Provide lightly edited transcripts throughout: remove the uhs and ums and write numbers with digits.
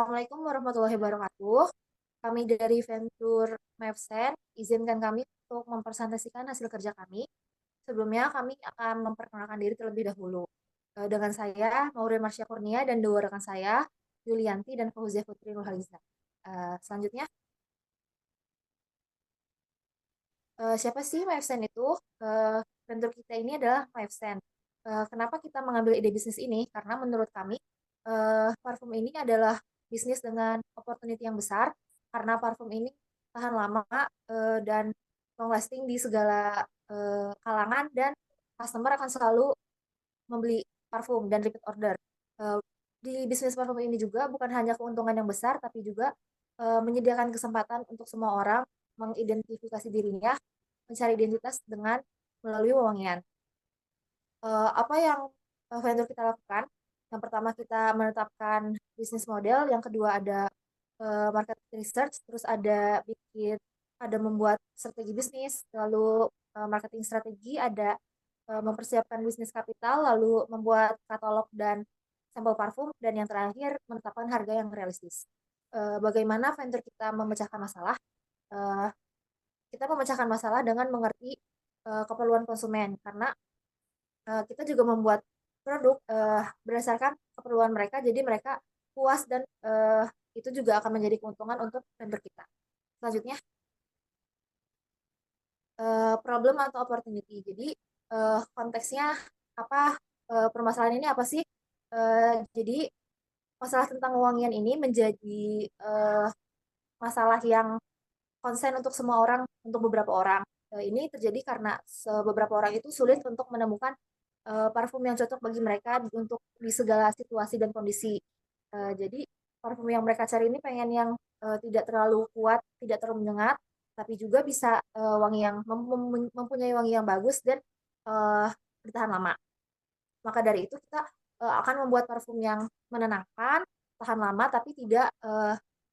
Assalamualaikum warahmatullahi wabarakatuh. Kami dari Venture Mapsen, izinkan kami untuk mempresentasikan hasil kerja kami. Sebelumnya kami akan memperkenalkan diri terlebih dahulu. Dengan saya, Maureen Marsha Kurnia, dan dua rekan saya, Yulianti dan Fauzia Putri Nurhaliza. Selanjutnya, siapa sih Mapsen itu? Venture kita ini adalah Mapsen. Kenapa kita mengambil ide bisnis ini? Karena menurut kami, parfum ini adalah bisnis dengan opportunity yang besar, karena parfum ini tahan lama dan long lasting di segala kalangan, dan customer akan selalu membeli parfum dan repeat order. Eh, di bisnis parfum ini juga bukan hanya keuntungan yang besar, tapi juga menyediakan kesempatan untuk semua orang mengidentifikasi dirinya, mencari identitas dengan melalui wewangian. Apa yang vendor kita lakukan? Yang pertama kita menetapkan bisnis model, yang kedua ada market research, terus ada membuat strategi bisnis, lalu marketing strategi, ada mempersiapkan bisnis kapital, lalu membuat katalog dan sampel parfum, dan yang terakhir menetapkan harga yang realistis. Bagaimana vendor kita memecahkan masalah? Eh, kita memecahkan masalah dengan mengerti keperluan konsumen, karena kita juga membuat produk berdasarkan keperluan mereka, jadi mereka puas, dan itu juga akan menjadi keuntungan untuk vendor kita. Selanjutnya, problem atau opportunity. Jadi konteksnya apa, permasalahan ini apa sih? Jadi masalah tentang wangian ini menjadi uh, masalah yang konsen untuk semua orang, untuk beberapa orang. Ini terjadi karena beberapa orang itu sulit untuk menemukan parfum yang cocok bagi mereka untuk di segala situasi dan kondisi. Jadi parfum yang mereka cari ini pengen yang tidak terlalu kuat, tidak terlalu menyengat, tapi juga bisa wangi yang mempunyai wangi yang bagus dan uh, bertahan lama. Maka dari itu kita akan membuat parfum yang menenangkan, tahan lama, tapi tidak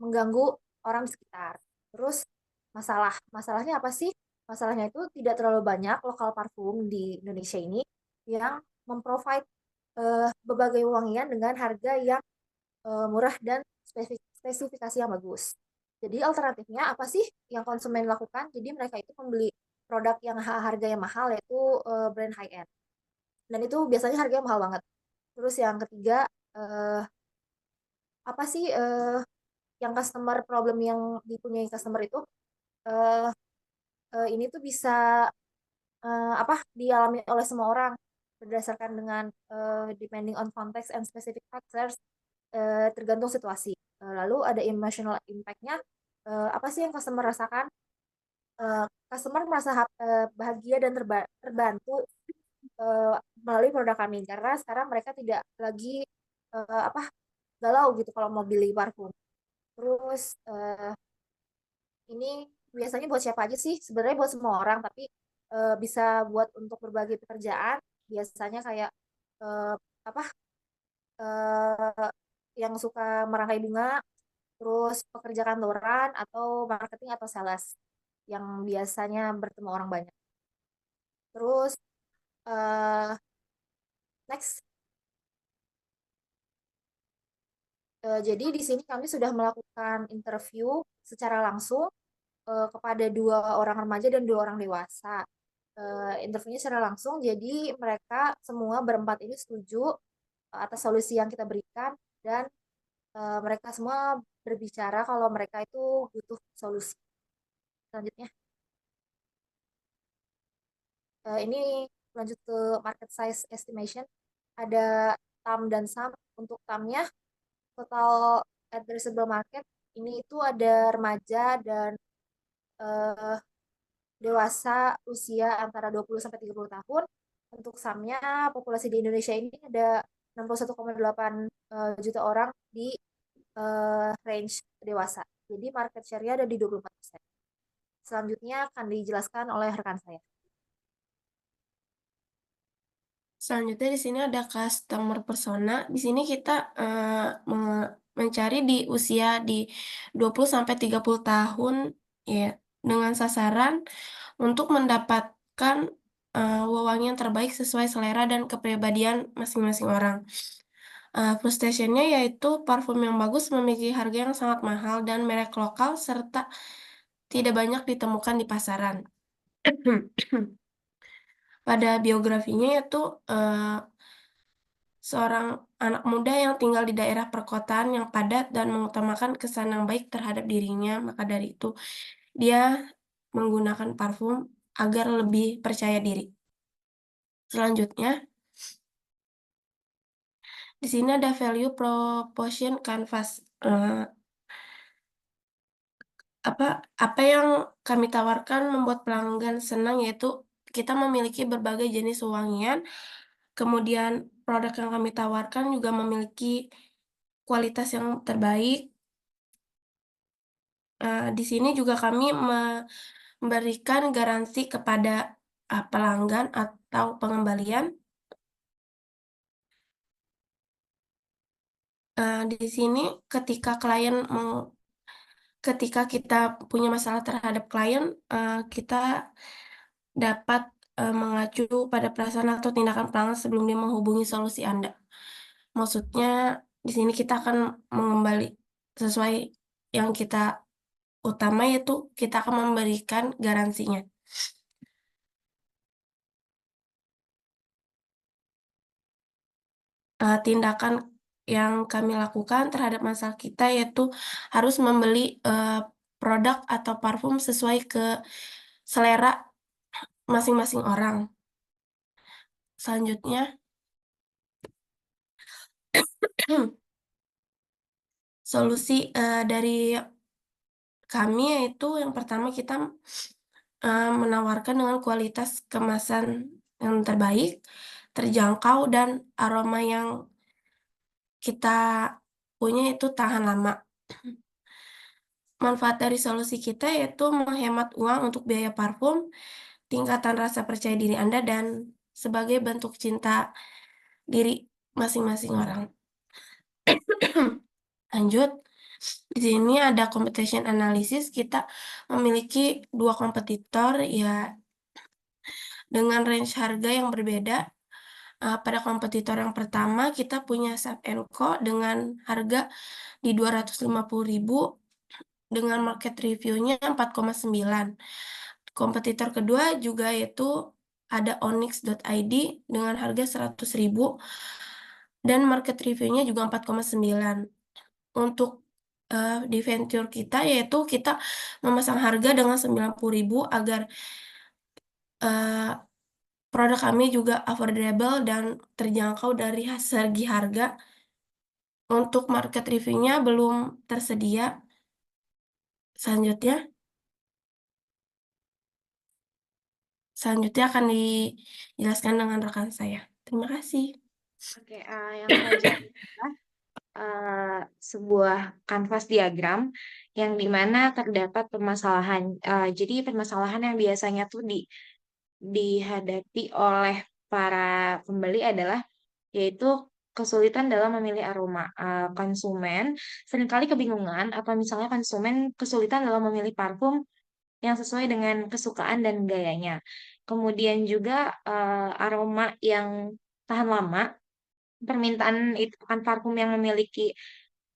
mengganggu orang di sekitar. Terus masalahnya apa sih? Masalahnya itu tidak terlalu banyak lokal parfum di Indonesia ini yang memprovide berbagai wangian dengan harga yang murah dan spesifikasi yang bagus. Jadi alternatifnya apa sih yang konsumen lakukan? Jadi mereka itu membeli produk yang harganya mahal, yaitu brand high end. Dan itu biasanya harganya mahal banget. Terus yang ketiga, eh, apa sih yang customer problem yang dipunyai customer itu, eh, ini tuh bisa apa dialami oleh semua orang berdasarkan dengan depending on context and specific factors, tergantung situasi. Lalu ada emotional impact-nya, apa sih yang customer rasakan? Customer merasa bahagia dan terbantu eh, melalui produk kami, karena sekarang mereka tidak lagi apa, galau gitu kalau mau beli parfum. Terus ini biasanya buat siapa aja sih? Sebenarnya buat semua orang, tapi bisa buat untuk berbagai pekerjaan. Biasanya kayak eh, apa, eh, yang suka merangkai bunga, terus pekerja kantoran atau marketing atau sales yang biasanya bertemu orang banyak. Terus eh, next, jadi di sini kami sudah melakukan interview secara langsung kepada dua orang remaja dan dua orang dewasa. Interviewnya secara langsung, jadi mereka semua berempat ini setuju atas solusi yang kita berikan, dan mereka semua berbicara kalau mereka itu butuh solusi. Selanjutnya, ini lanjut ke market size estimation. Ada TAM dan SAM. Untuk TAM-nya, total addressable market, ini itu ada remaja dan eh, dewasa usia antara 20 sampai 30 tahun. Untuk SAM-nya, populasi di Indonesia ini ada 61,8 juta orang di range dewasa. Jadi market share-nya ada di 24%. Selanjutnya akan dijelaskan oleh rekan saya. Selanjutnya di sini ada customer persona. Di sini kita mencari di usia di 20 sampai 30 tahun ya, dengan sasaran untuk mendapatkan wewangian terbaik sesuai selera dan kepribadian masing-masing orang. Frustrationnya yaitu parfum yang bagus memiliki harga yang sangat mahal dan merek lokal serta tidak banyak ditemukan di pasaran. Pada biografinya yaitu seorang anak muda yang tinggal di daerah perkotaan yang padat dan mengutamakan kesan yang baik terhadap dirinya, maka dari itu dia menggunakan parfum agar lebih percaya diri. Selanjutnya, di sini ada value proposition canvas. Eh, apa apa yang kami tawarkan membuat pelanggan senang yaitu kita memiliki berbagai jenis wangian, kemudian produk yang kami tawarkan juga memiliki kualitas yang terbaik. Di sini juga kami memberikan garansi kepada pelanggan atau pengembalian. Di sini ketika klien ketika kita punya masalah terhadap klien, kita dapat mengacu pada perasaan atau tindakan pelanggan sebelum dia menghubungi solusi Anda. Maksudnya di sini kita akan mengembali sesuai yang kita utama yaitu kita akan memberikan garansinya. Tindakan yang kami lakukan terhadap masalah kita yaitu harus membeli produk atau parfum sesuai ke selera masing-masing orang. Selanjutnya, solusi dari kami yaitu yang pertama kita menawarkan dengan kualitas kemasan yang terbaik, terjangkau, dan aroma yang kita punya itu tahan lama. Manfaat dari solusi kita yaitu menghemat uang untuk biaya parfum, tingkatan rasa percaya diri Anda, dan sebagai bentuk cinta diri masing-masing orang. Lanjut, di sini ada competition analysis. Kita memiliki dua kompetitor ya dengan range harga yang berbeda. Pada kompetitor yang pertama kita punya Sap Co dengan harga di 250.000 dengan market reviewnya 4,9. Kompetitor kedua juga yaitu ada Onyx.id dengan harga 100.000 dan market reviewnya juga 4,9. Untuk di venture kita yaitu kita memasang harga dengan 90.000 agar produk kami juga affordable dan terjangkau dari segi harga. Untuk market reviewnya belum tersedia. Selanjutnya, selanjutnya akan dijelaskan dengan rekan saya. Terima kasih. Oke, yang selanjutnya adalah sebuah kanvas diagram yang dimana terdapat permasalahan. Jadi permasalahan yang biasanya tuh dihadapi oleh para pembeli adalah yaitu kesulitan dalam memilih aroma. Konsumen seringkali kebingungan atau misalnya konsumen kesulitan dalam memilih parfum yang sesuai dengan kesukaan dan gayanya. Kemudian juga aroma yang tahan lama, permintaan itu akan parfum yang memiliki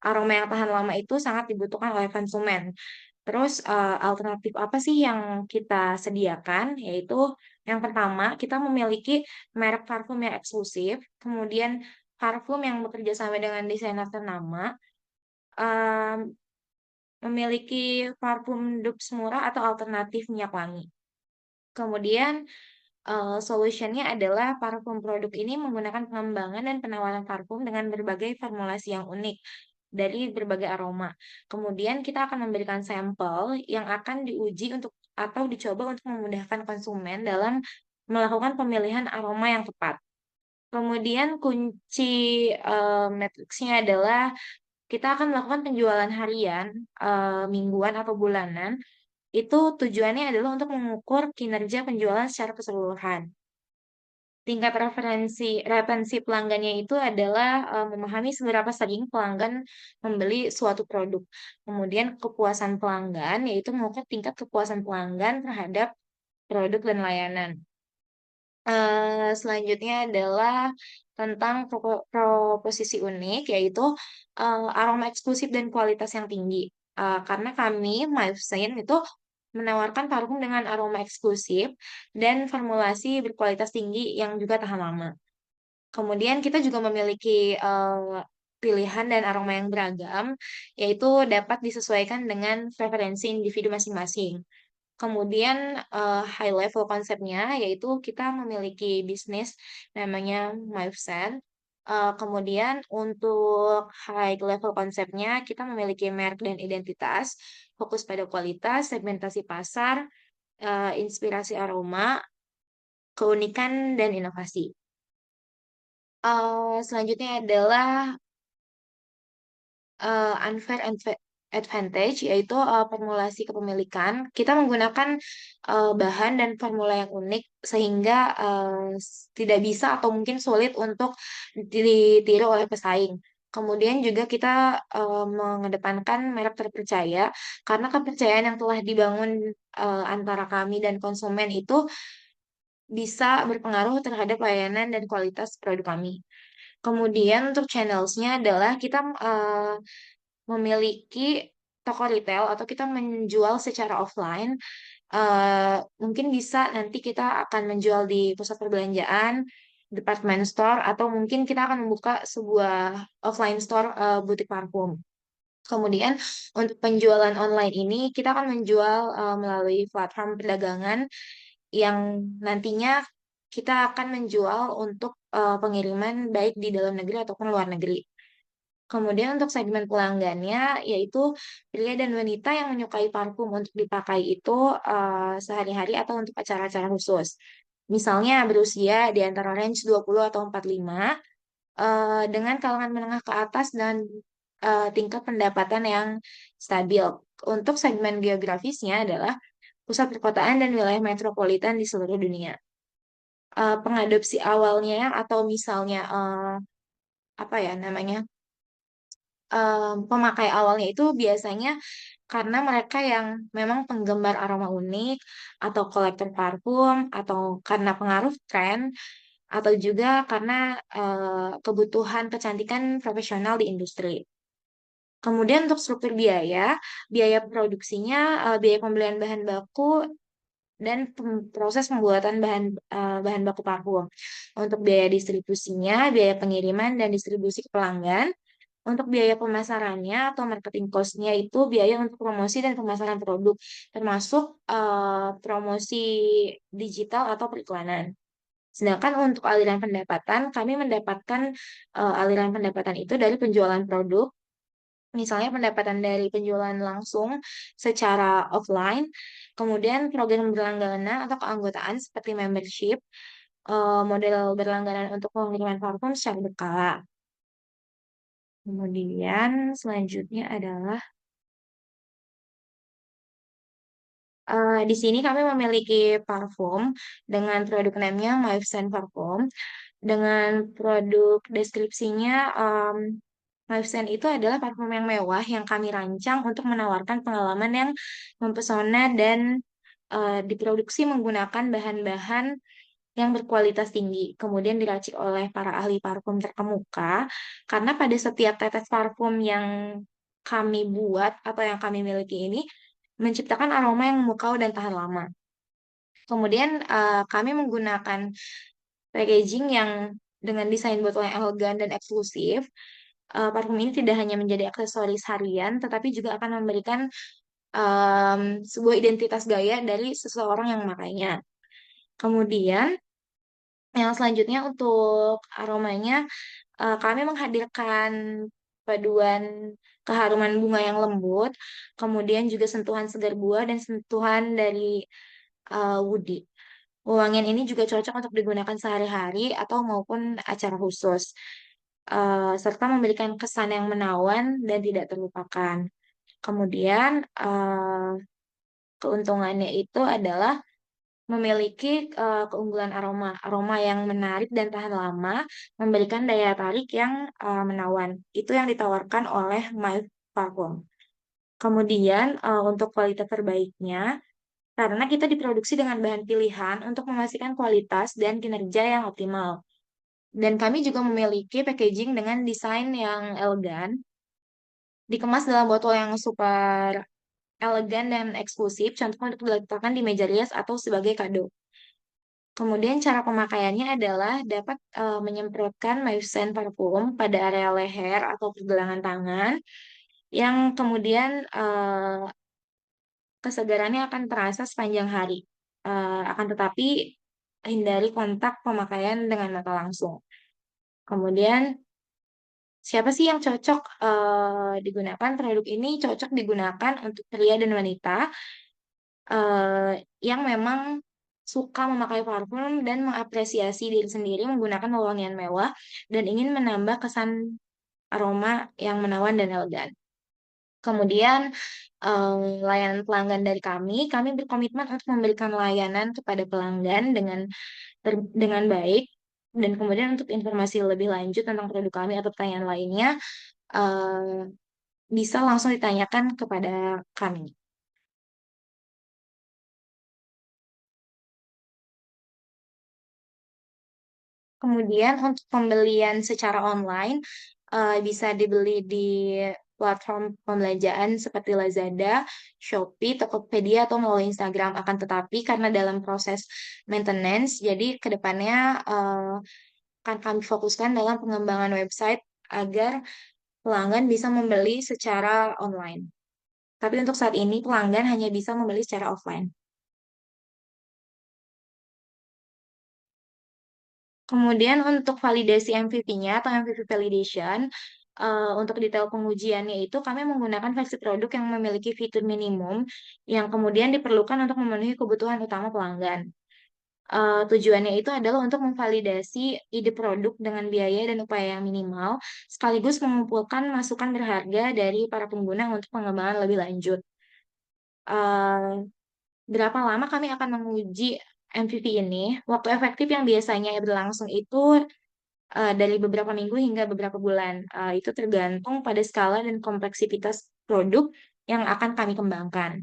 aroma yang tahan lama itu sangat dibutuhkan oleh konsumen. Terus alternatif apa sih yang kita sediakan? Yaitu yang pertama, kita memiliki merek parfum yang eksklusif, kemudian parfum yang bekerja sama dengan desainer ternama, em, memiliki parfum dupe murah atau alternatif minyak wangi. Kemudian solutionnya adalah parfum produk ini menggunakan pengembangan dan penawaran parfum dengan berbagai formulasi yang unik dari berbagai aroma. Kemudian kita akan memberikan sampel yang akan diuji untuk atau dicoba untuk memudahkan konsumen dalam melakukan pemilihan aroma yang tepat. Kemudian kunci matriksnya adalah kita akan melakukan penjualan harian, mingguan atau bulanan. Itu tujuannya adalah untuk mengukur kinerja penjualan secara keseluruhan. Tingkat retensi pelanggannya itu adalah memahami seberapa sering pelanggan membeli suatu produk. Kemudian kepuasan pelanggan, yaitu mengukur tingkat kepuasan pelanggan terhadap produk dan layanan. Selanjutnya adalah tentang proposisi unik, yaitu aroma eksklusif dan kualitas yang tinggi. Karena kami, Maivsen, itu menawarkan parfum dengan aroma eksklusif dan formulasi berkualitas tinggi yang juga tahan lama. Kemudian kita juga memiliki pilihan dan aroma yang beragam, yaitu dapat disesuaikan dengan preferensi individu masing-masing. Kemudian high level konsepnya yaitu kita memiliki bisnis namanya Mifsen. Kemudian untuk high level konsepnya kita memiliki merek dan identitas, fokus pada kualitas, segmentasi pasar, inspirasi aroma, keunikan dan inovasi. Selanjutnya adalah unfair advantage, yaitu formulasi kepemilikan. Kita menggunakan bahan dan formula yang unik sehingga tidak bisa atau mungkin sulit untuk ditiru oleh pesaing. Kemudian juga kita mengedepankan merek terpercaya karena kepercayaan yang telah dibangun antara kami dan konsumen itu bisa berpengaruh terhadap layanan dan kualitas produk kami. Kemudian untuk channelsnya adalah kita memiliki toko retail atau kita menjual secara offline. Mungkin bisa nanti kita akan menjual di pusat perbelanjaan, department store, atau mungkin kita akan membuka sebuah offline store butik parfum. Kemudian untuk penjualan online ini kita akan menjual melalui platform perdagangan yang nantinya kita akan menjual untuk pengiriman baik di dalam negeri ataupun luar negeri. Kemudian untuk segmen pelanggannya, yaitu pria dan wanita yang menyukai parfum untuk dipakai itu sehari-hari atau untuk acara-acara khusus. Misalnya berusia di antara range 20 atau 45, dengan kalangan menengah ke atas dan tingkat pendapatan yang stabil. Untuk segmen geografisnya adalah pusat perkotaan dan wilayah metropolitan di seluruh dunia. Pengadopsi awalnya atau misalnya apa ya namanya, pemakai awalnya itu biasanya karena mereka yang memang penggemar aroma unik atau kolektor parfum atau karena pengaruh tren atau juga karena kebutuhan kecantikan profesional di industri. Kemudian untuk struktur biaya, biaya produksinya, biaya pembelian bahan baku dan proses pembuatan bahan baku parfum. Untuk biaya distribusinya, biaya pengiriman dan distribusi ke pelanggan. Untuk biaya pemasarannya atau marketing cost-nya itu biaya untuk promosi dan pemasaran produk, termasuk promosi digital atau periklanan. Sedangkan untuk aliran pendapatan, kami mendapatkan aliran pendapatan itu dari penjualan produk, misalnya pendapatan dari penjualan langsung secara offline, kemudian program berlangganan atau keanggotaan seperti membership, model berlangganan untuk pengiriman parfum secara berkala. Kemudian selanjutnya adalah di sini kami memiliki parfum dengan produk namanya Maeve Scent Parfum. Dengan produk deskripsinya, Maeve Scent itu adalah parfum yang mewah yang kami rancang untuk menawarkan pengalaman yang mempesona dan diproduksi menggunakan bahan-bahan yang berkualitas tinggi, kemudian diracik oleh para ahli parfum terkemuka, karena pada setiap tetes parfum yang kami buat atau yang kami miliki ini menciptakan aroma yang memukau dan tahan lama. Kemudian kami menggunakan packaging yang dengan desain botol yang elegan dan eksklusif. Parfum ini tidak hanya menjadi aksesoris harian, tetapi juga akan memberikan sebuah identitas gaya dari seseorang yang memakainya. Kemudian yang selanjutnya untuk aromanya, kami menghadirkan paduan keharuman bunga yang lembut, kemudian juga sentuhan segar buah dan sentuhan dari woody. Wangian ini juga cocok untuk digunakan sehari-hari atau maupun acara khusus, serta memberikan kesan yang menawan dan tidak terlupakan. Kemudian keuntungannya itu adalah memiliki keunggulan aroma, aroma yang menarik dan tahan lama, memberikan daya tarik yang menawan. Itu yang ditawarkan oleh My Parfum. Kemudian untuk kualitas terbaiknya, karena kita diproduksi dengan bahan pilihan untuk memastikan kualitas dan kinerja yang optimal. Dan kami juga memiliki packaging dengan desain yang elegan, dikemas dalam botol yang super elegan dan eksklusif, contohnya untuk diletakkan di meja rias atau sebagai kado. Kemudian cara pemakaiannya adalah dapat menyemprotkan Maivsen parfum pada area leher atau pergelangan tangan, yang kemudian kesegarannya akan terasa sepanjang hari. Akan tetapi hindari kontak pemakaian dengan mata langsung. Kemudian siapa sih yang cocok digunakan? Produk ini cocok digunakan untuk pria dan wanita eh, yang memang suka memakai parfum dan mengapresiasi diri sendiri menggunakan wewangian mewah dan ingin menambah kesan aroma yang menawan dan elegan. Kemudian eh, layanan pelanggan dari kami berkomitmen untuk memberikan layanan kepada pelanggan dengan baik. Dan kemudian untuk informasi lebih lanjut tentang produk kami atau pertanyaan lainnya, eh, bisa langsung ditanyakan kepada kami. Kemudian untuk pembelian secara online bisa dibeli di platform pembelanjaan seperti Lazada, Shopee, Tokopedia atau melalui Instagram. Akan tetapi karena dalam proses maintenance, jadi kedepannya akan kami fokuskan dalam pengembangan website agar pelanggan bisa membeli secara online. Tapi untuk saat ini pelanggan hanya bisa membeli secara offline. Kemudian untuk validasi MVP-nya atau MVP validation, untuk detail pengujiannya itu kami menggunakan versi produk yang memiliki fitur minimum yang kemudian diperlukan untuk memenuhi kebutuhan utama pelanggan. Tujuannya itu adalah untuk memvalidasi ide produk dengan biaya dan upaya yang minimal, sekaligus mengumpulkan masukan berharga dari para pengguna untuk pengembangan lebih lanjut. Eh, Berapa lama kami akan menguji MVP ini? Waktu efektif yang biasanya berlangsung itu dari beberapa minggu hingga beberapa bulan. Itu tergantung pada skala dan kompleksitas produk yang akan kami kembangkan.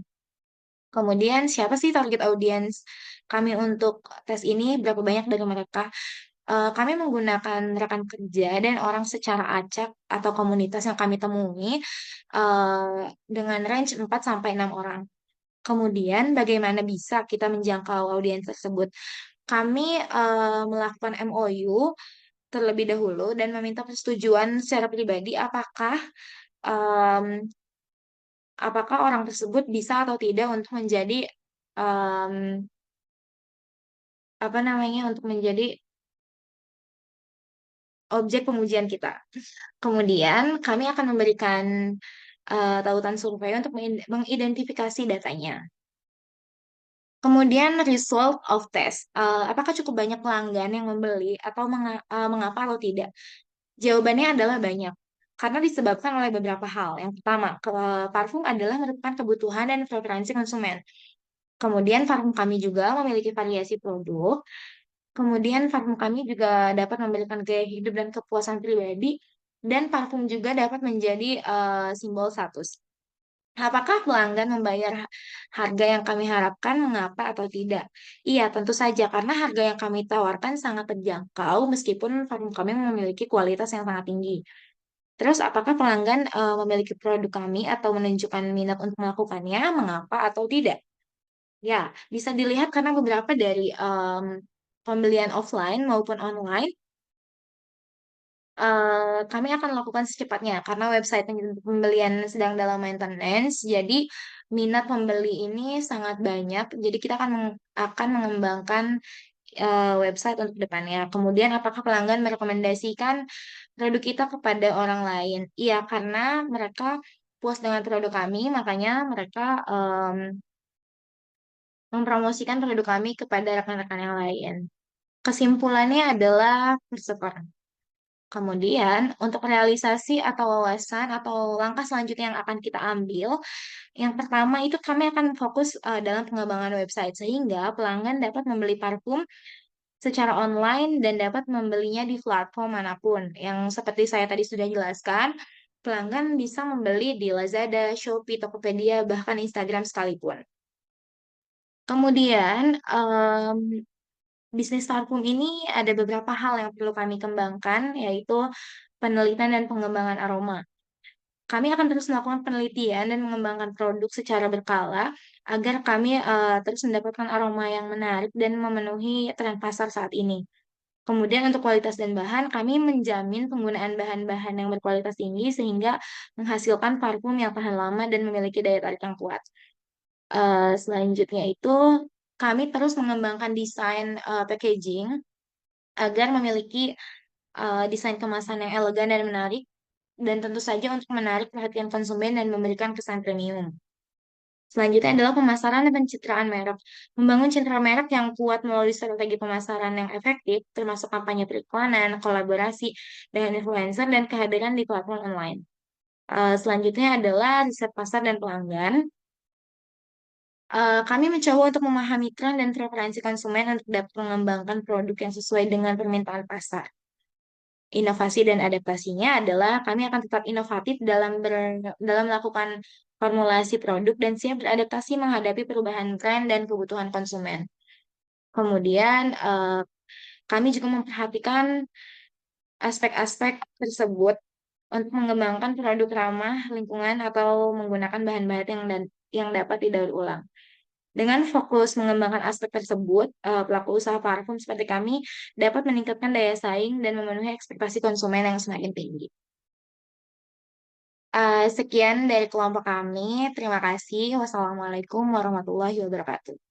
Kemudian, siapa sih target audiens kami untuk tes ini? Berapa banyak dari mereka? Kami menggunakan rekan kerja dan orang secara acak atau komunitas yang kami temui dengan range 4 sampai 6 orang. Kemudian, bagaimana bisa kita menjangkau audiens tersebut? Kami melakukan MOU terlebih dahulu dan meminta persetujuan secara pribadi em, apakah orang tersebut bisa atau tidak untuk menjadi em, apa namanya untuk menjadi objek pengujian kita. Kemudian kami akan memberikan tautan survei untuk mengidentifikasi datanya. Kemudian result of test. Apakah cukup banyak pelanggan yang membeli atau mengapa atau tidak? Jawabannya adalah banyak. Karena disebabkan oleh beberapa hal. Yang pertama, parfum adalah merupakan kebutuhan dan preferensi konsumen. Kemudian parfum kami juga memiliki variasi produk. Kemudian parfum kami juga dapat memberikan gaya hidup dan kepuasan pribadi. Dan parfum juga dapat menjadi simbol status. Apakah pelanggan membayar harga yang kami harapkan, mengapa atau tidak? Iya, tentu saja, karena harga yang kami tawarkan sangat terjangkau meskipun parfum kami memiliki kualitas yang sangat tinggi. Terus, apakah pelanggan memiliki produk kami atau menunjukkan minat untuk melakukannya, mengapa atau tidak? Ya, bisa dilihat karena beberapa dari pembelian offline maupun online kami akan lakukan secepatnya karena website pembelian sedang dalam maintenance. Jadi minat pembeli ini sangat banyak. Jadi kita akan mengembangkan website untuk depannya. Kemudian apakah pelanggan merekomendasikan produk kita kepada orang lain? Iya, karena mereka puas dengan produk kami, makanya mereka mempromosikan produk kami kepada rekan-rekan yang lain. Kesimpulannya adalah perseveran. Kemudian, untuk realisasi atau wawasan atau langkah selanjutnya yang akan kita ambil, yang pertama itu kami akan fokus dalam pengembangan website sehingga pelanggan dapat membeli parfum secara online dan dapat membelinya di platform manapun. Yang seperti saya tadi sudah jelaskan, pelanggan bisa membeli di Lazada, Shopee, Tokopedia, bahkan Instagram sekalipun. Kemudian, bisnis parfum ini ada beberapa hal yang perlu kami kembangkan, yaitu penelitian dan pengembangan aroma. Kami akan terus melakukan penelitian dan mengembangkan produk secara berkala agar kami terus mendapatkan aroma yang menarik dan memenuhi tren pasar saat ini. Kemudian untuk kualitas dan bahan, kami menjamin penggunaan bahan-bahan yang berkualitas tinggi sehingga menghasilkan parfum yang tahan lama dan memiliki daya tarik yang kuat. Selanjutnya itu kami terus mengembangkan desain packaging agar memiliki desain kemasan yang elegan dan menarik, dan tentu saja untuk menarik perhatian konsumen dan memberikan kesan premium. Selanjutnya adalah pemasaran dan pencitraan merek. Membangun citra merek yang kuat melalui strategi pemasaran yang efektif, termasuk kampanye periklanan, kolaborasi dengan influencer, dan kehadiran di platform online. Selanjutnya adalah riset pasar dan pelanggan. Kami mencoba untuk memahami tren dan preferensi konsumen untuk dapat mengembangkan produk yang sesuai dengan permintaan pasar. Inovasi dan adaptasinya adalah kami akan tetap inovatif dalam melakukan formulasi produk dan siap beradaptasi menghadapi perubahan tren dan kebutuhan konsumen. Kemudian, kami juga memperhatikan aspek-aspek tersebut untuk mengembangkan produk ramah lingkungan atau menggunakan bahan-bahan yang dapat didaur ulang. Dengan fokus mengembangkan aspek tersebut, pelaku usaha parfum seperti kami dapat meningkatkan daya saing dan memenuhi ekspektasi konsumen yang semakin tinggi. Sekian dari kelompok kami. Terima kasih. Wassalamualaikum warahmatullahi wabarakatuh.